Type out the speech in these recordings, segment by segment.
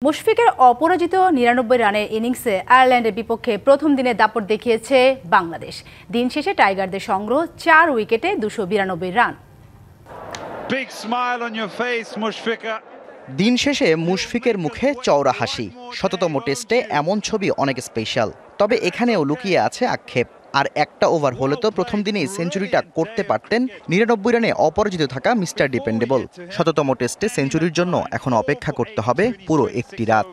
মুশফিকের অপরাজিত ৯৯ রানের ইনিংসে আয়ারল্যান্ডের বিপক্ষে প্রথম দিনে দাপট দেখিয়েছে বাংলাদেশ। দিন শেষে টাইগারদের সংগ্রহ ৪ উইকেটে ২৯২ রান। দিন শেষে মুশফিকের মুখে চওড়া হাসি। শততম টেস্টে এমন ছবি অনেক স্পেশাল, তবে এখানেও লুকিয়ে আছে আক্ষেপ। আর একটা ওভার হলে তো প্রথম দিনেই সেঞ্চুরিটা করতে পারতেন ৯৯ রানে অপরাজিত থাকা মিস্টার ডিপেন্ডেবল। শততম টেস্টে সেঞ্চুরির জন্য এখন অপেক্ষা করতে হবে পুরো একটি রাত।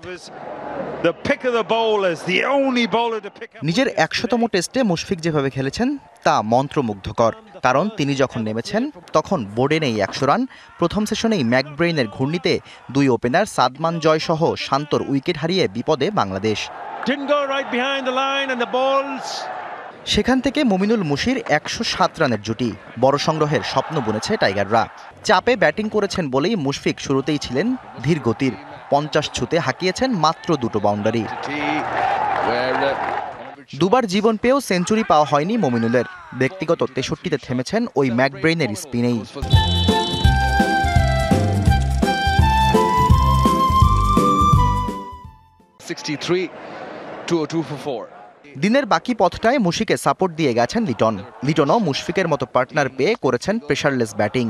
নিজের ১০০তম টেস্টে মুশফিক যেভাবে খেলেছেন তা মন্ত্রমুগ্ধকর। কারণ তিনি যখন নেমেছেন তখন বোর্ডে নেই ১০০ রান। প্রথম সেশনেই ম্যাকব্রেইনের ঘূর্ণিতে দুই ওপেনার সাদমান জয় সহ শান্তর উইকেট হারিয়ে বিপদে বাংলাদেশ। সেখান থেকে মুমিনুল মুশির ১০৭ রানের জুটি, বড় সংগ্রহের স্বপ্ন বুনেছে টাইগাররা। চাপে ব্যাটিং করেছেন বলেই মুশফিক শুরুতেই ছিলেন ধীর গতির। ৫০ ছুঁতে হাঁকিয়েছেন মাত্র দুটো বাউন্ডারি। দুবার জীবন পেয়েও সেঞ্চুরি পাওয়া হয়নি মুমিনুলের। ব্যক্তিগত ৬৩-তে থেমেছেন ওই ম্যাকব্রেইনের স্পিনেই। দিনের বাকি পথটায় মুশিকে সাপোর্ট দিয়ে গেছেন লিটনও মুশফিকের মতো পার্টনার পেয়ে করেছেন প্রেশারলেস ব্যাটিং।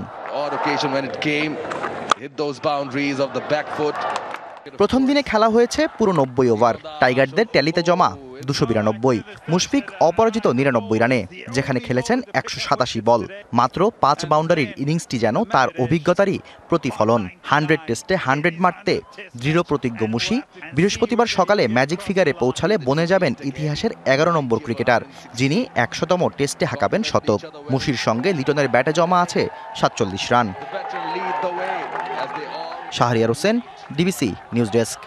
প্রথম দিনে খেলা হয়েছে পুরো ৯০ ওভার। টাইগারদের ট্যালিতে জমা ২৯২। মুশফিক অপরাজিত ৯৯ রানে, যেখানে খেলেছেন ১৮৭ বল। মাত্র ৫ বাউন্ডারির ইনিংসটি যেন তার অভিজ্ঞতারই প্রতিফলন। ১০০ টেস্টে ১০০ মারতে দৃঢ় প্রতিজ্ঞ মুশি বৃহস্পতিবার সকালে ম্যাজিক ফিগারে পৌঁছালে বনে যাবেন ইতিহাসের ১১ নম্বর ক্রিকেটার, যিনি ১০০তম টেস্টে হাঁকাবেন শতক। মুশির সঙ্গে লিটনের ব্যাটে জমা আছে ৪৭ run. Shahriar Hossain, DBC news desk.